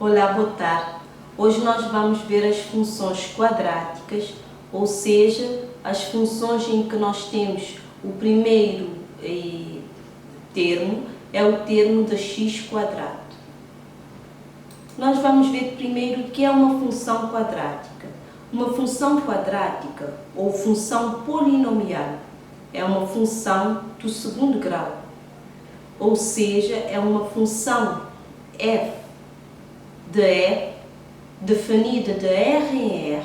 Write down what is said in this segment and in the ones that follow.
Olá, boa tarde. Hoje nós vamos ver as funções quadráticas, ou seja, as funções em que nós temos o primeiro termo, é o termo de x quadrado. Nós vamos ver primeiro o que é uma função quadrática. Uma função quadrática, ou função polinomial, é uma função do segundo grau, ou seja, é uma função f de e definida de R em R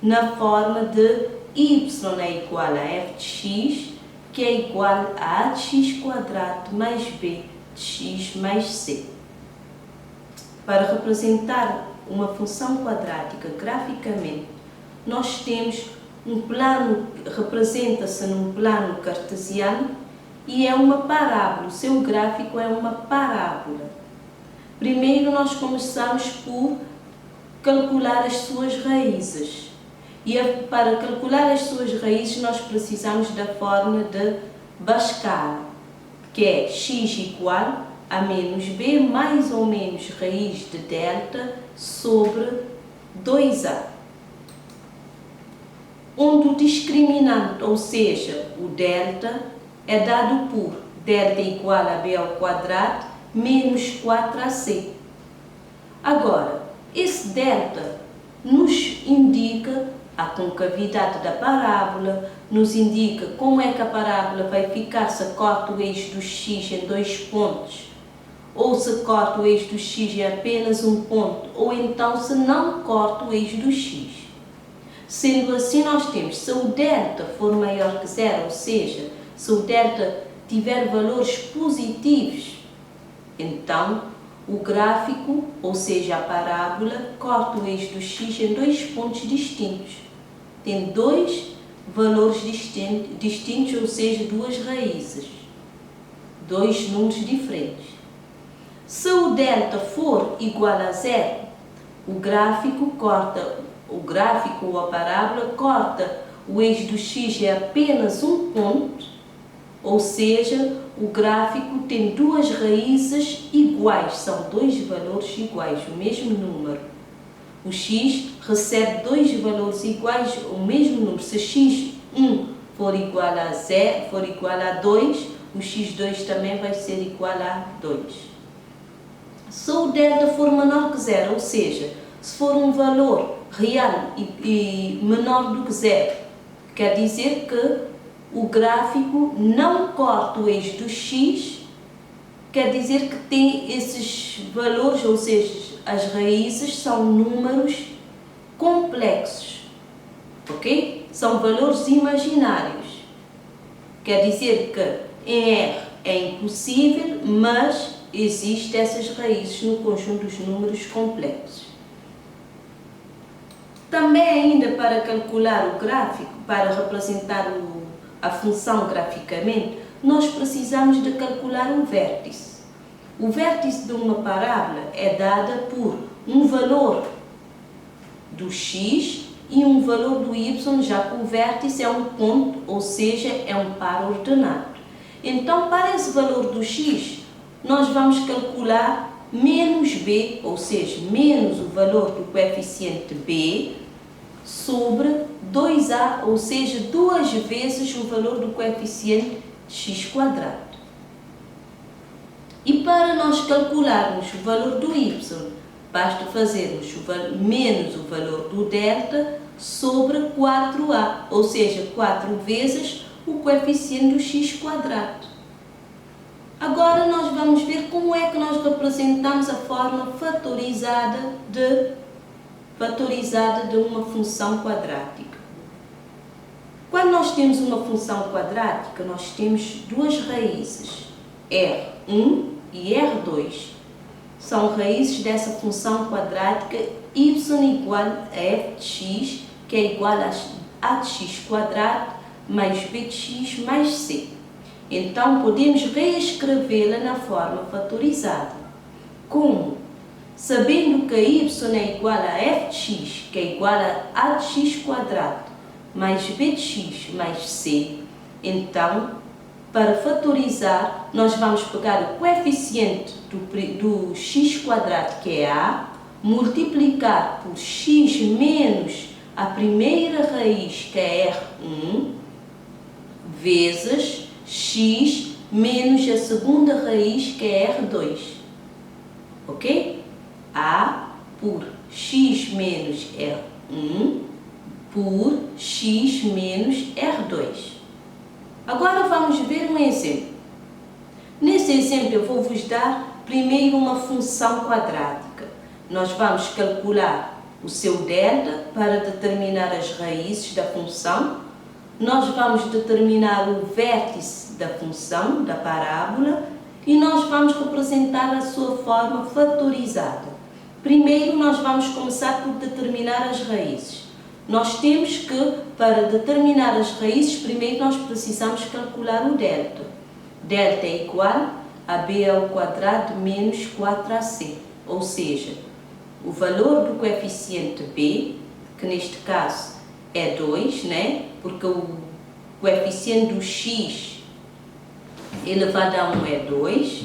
na forma de y é igual a f de x, que é igual a de x quadrado mais b de x mais c. Para representar uma função quadrática graficamente, nós temos um plano, representa-se num plano cartesiano e é uma parábola, o seu gráfico é uma parábola. Primeiro nós começamos por calcular as suas raízes. E para calcular as suas raízes nós precisamos da fórmula de Bhaskara, que é x igual a menos b mais ou menos raiz de delta sobre 2a. Onde o discriminante, ou seja, o delta, é dado por delta igual a b ao quadrado menos 4ac. Agora, esse delta nos indica a concavidade da parábola, nos indica como é que a parábola vai ficar se corta o eixo do x em 2 pontos, ou se corta o eixo do x em apenas um ponto, ou então se não corta o eixo do x. Sendo assim, nós temos, se o delta for maior que zero, ou seja, se o delta tiver valores positivos, então o gráfico, ou seja, a parábola, corta o eixo do x em 2 pontos distintos. Tem 2 valores distintos, ou seja, 2 raízes, 2 números diferentes. Se o delta for igual a zero, o gráfico ou a parábola corta o eixo do x em apenas um ponto, ou seja, o gráfico tem 2 raízes iguais, são 2 valores iguais, o mesmo número. O x recebe 2 valores iguais, o mesmo número. Se x1 for igual a 0, for igual a 2, o x2 também vai ser igual a 2. Se o delta for menor que 0, ou seja, se for um valor real e menor do que 0, quer dizer que o gráfico não corta o eixo do x, quer dizer que tem esses valores, ou seja, as raízes são números complexos, ok? São valores imaginários. Quer dizer que em R é impossível, mas existem essas raízes no conjunto dos números complexos. Também ainda para calcular o gráfico, para representar a função graficamente, nós precisamos de calcular um vértice. O vértice de uma parábola é dada por um valor do x e um valor do y, já que o vértice é um ponto, ou seja, é um par ordenado. Então, para esse valor do x, nós vamos calcular menos b, ou seja, menos o valor do coeficiente b, sobre 2a, ou seja, 2 vezes o valor do coeficiente x quadrado. E para nós calcularmos o valor do y, basta fazermos menos o valor do delta sobre 4a, ou seja, 4 vezes o coeficiente do x quadrado. Agora nós vamos ver como é que nós representamos a forma fatorizada de uma função quadrática. Quando nós temos uma função quadrática, nós temos 2 raízes, R1 e R2. São raízes dessa função quadrática y igual a f de x, que é igual a de x quadrado mais b de x mais c. Então, podemos reescrevê-la na forma fatorizada. Como? Sabendo que y é igual a f de x, que é igual a de x quadrado, mais b de x mais c, então, para fatorizar, nós vamos pegar o coeficiente do x quadrado, que é a, multiplicar por x menos a primeira raiz, que é R1, vezes x menos a segunda raiz, que é R2. Ok? A por x menos R1 por x menos R2. Agora vamos ver um exemplo. Nesse exemplo eu vou vos dar primeiro uma função quadrática. Nós vamos calcular o seu delta para determinar as raízes da função. Nós vamos determinar o vértice da função, da parábola, e nós vamos representar a sua forma fatorizada. Primeiro nós vamos começar por determinar as raízes. Nós temos que, para determinar as raízes, primeiro nós precisamos calcular o delta. Delta é igual a b ao quadrado menos 4ac, ou seja, o valor do coeficiente b, que neste caso é 2, né? Porque o coeficiente do x elevado a 1 é 2,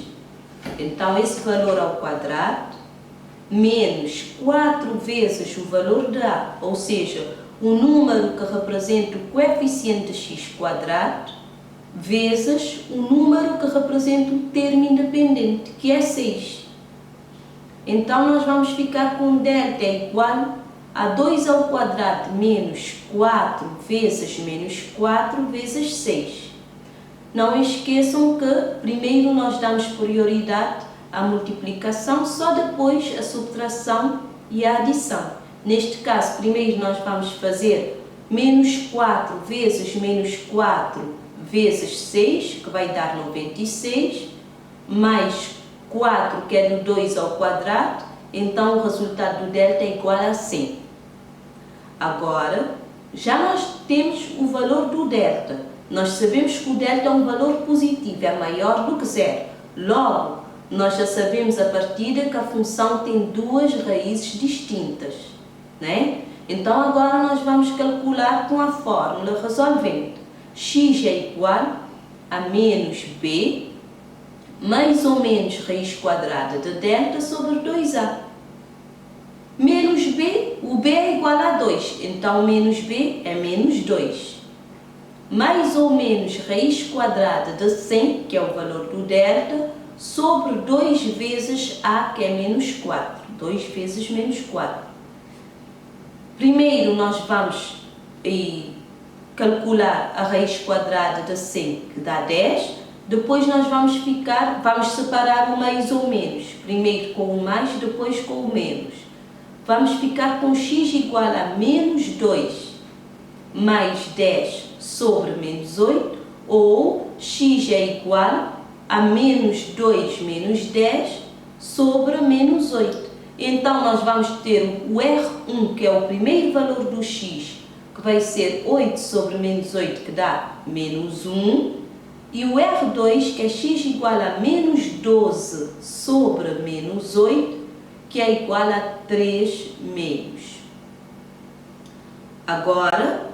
então esse valor ao quadrado, menos 4 vezes o valor de a, ou seja, o número que representa o coeficiente de x quadrado, vezes o número que representa o termo independente, que é 6. Então, nós vamos ficar com delta igual a 2 ao quadrado menos 4 vezes menos 4 vezes 6. Não esqueçam que primeiro nós damos prioridade à multiplicação, só depois a subtração e a adição. Neste caso, primeiro nós vamos fazer menos 4 vezes menos 4 vezes 6, que vai dar 96, mais 4, que é do 2 ao quadrado, então o resultado do delta é igual a 100. Agora, já nós temos o valor do delta. Nós sabemos que o delta é um valor positivo, é maior do que zero. Logo, nós já sabemos a partida que a função tem duas raízes distintas, né? Então, agora nós vamos calcular com a fórmula resolvendo. X é igual a menos b, mais ou menos raiz quadrada de delta sobre 2a. Menos b, o b é igual a 2, então menos b é menos 2. Mais ou menos raiz quadrada de 100, que é o valor do delta, sobre 2 vezes a, que é menos 4. 2 vezes menos 4. Primeiro nós vamos calcular a raiz quadrada de 100, que dá 10. Depois nós vamos separar o mais ou menos. Primeiro com o mais, depois com o menos. Vamos ficar com x igual a menos 2 mais 10 sobre menos 8, ou x é igual a menos 2 menos 10 sobre menos 8. Então, nós vamos ter o R1, que é o primeiro valor do x, que vai ser 8 sobre menos 8, que dá menos 1, e o R2, que é x igual a menos 12 sobre menos 8, que é igual a 3 menos. Agora,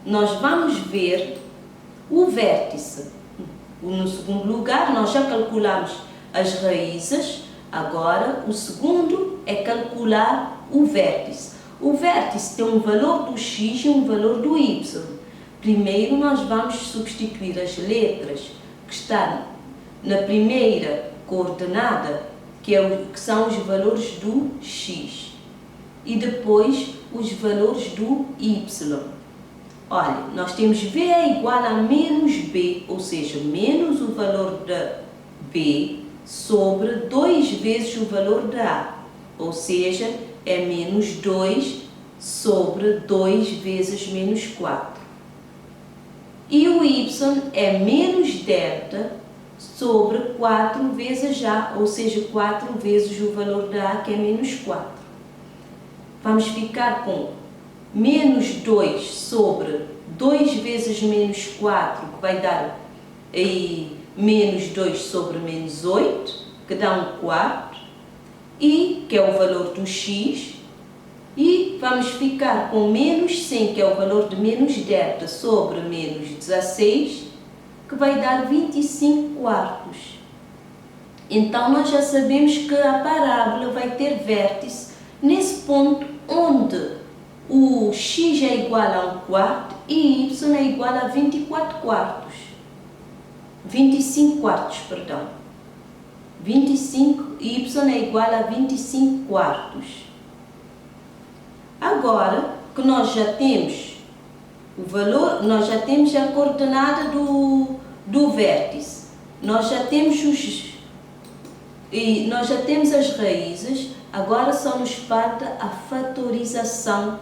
nós vamos ver o vértice. No segundo lugar, nós já calculamos as raízes. Agora, o segundo é calcular o vértice. O vértice tem um valor do x e um valor do y. Primeiro, nós vamos substituir as letras que estão na primeira coordenada, que são os valores do x, e depois os valores do y. Olha, nós temos v é igual a menos b, ou seja, menos o valor de b sobre 2 vezes o valor de a, ou seja, é menos 2 sobre 2 vezes menos 4. E o y é menos delta sobre 4 vezes a, ou seja, 4 vezes o valor de a, que é menos 4. Vamos ficar com menos 2 sobre 2 vezes menos 4, que vai dar aí menos 2 sobre menos 8, que dá um quarto, e que é o valor do x, e vamos ficar com menos 100, que é o valor de menos delta, sobre menos 16, que vai dar 25 quartos. Então, nós já sabemos que a parábola vai ter ter vértice nesse ponto onde o x é igual a 1 quarto e y é igual a 24 quartos. 25 quartos, perdão. 25, y é igual a 25 quartos. Agora que nós já temos o valor, nós já temos a coordenada do vértice, nós já temos as raízes, agora só nos falta a fatorização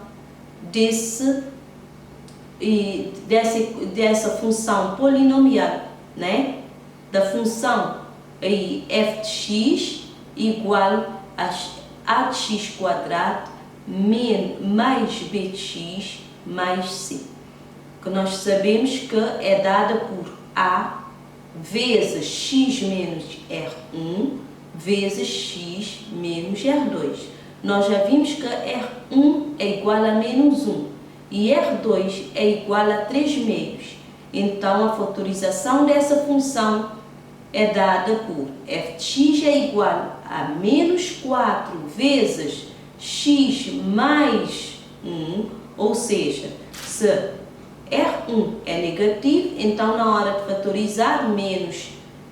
dessa função polinomial, né? Da função aí f de x igual a a de x quadrado mais b de x mais c, que nós sabemos que é dada por a vezes x menos R1 vezes x menos R2. Nós já vimos que R1 é igual a menos 1 e R2 é igual a 3 meios. Então, a fatorização dessa função é dada por f de x é igual a menos 4 vezes x mais 1, ou seja, se R1 é negativo, então na hora de fatorizar,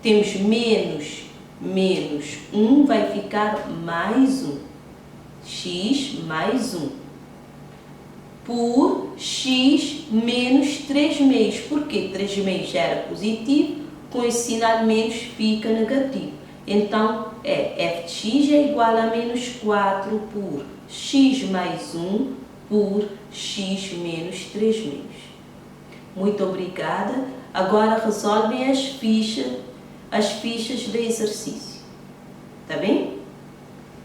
temos menos 1 vai ficar mais 1, x mais 1, por x menos 3 meios, porque 3 meios já era positivo, com esse sinal menos fica negativo. Então, f de x é igual a menos 4 por x mais 1 por x menos 3 meios. Muito obrigada. Agora resolvem as fichas de exercício. Tá bem?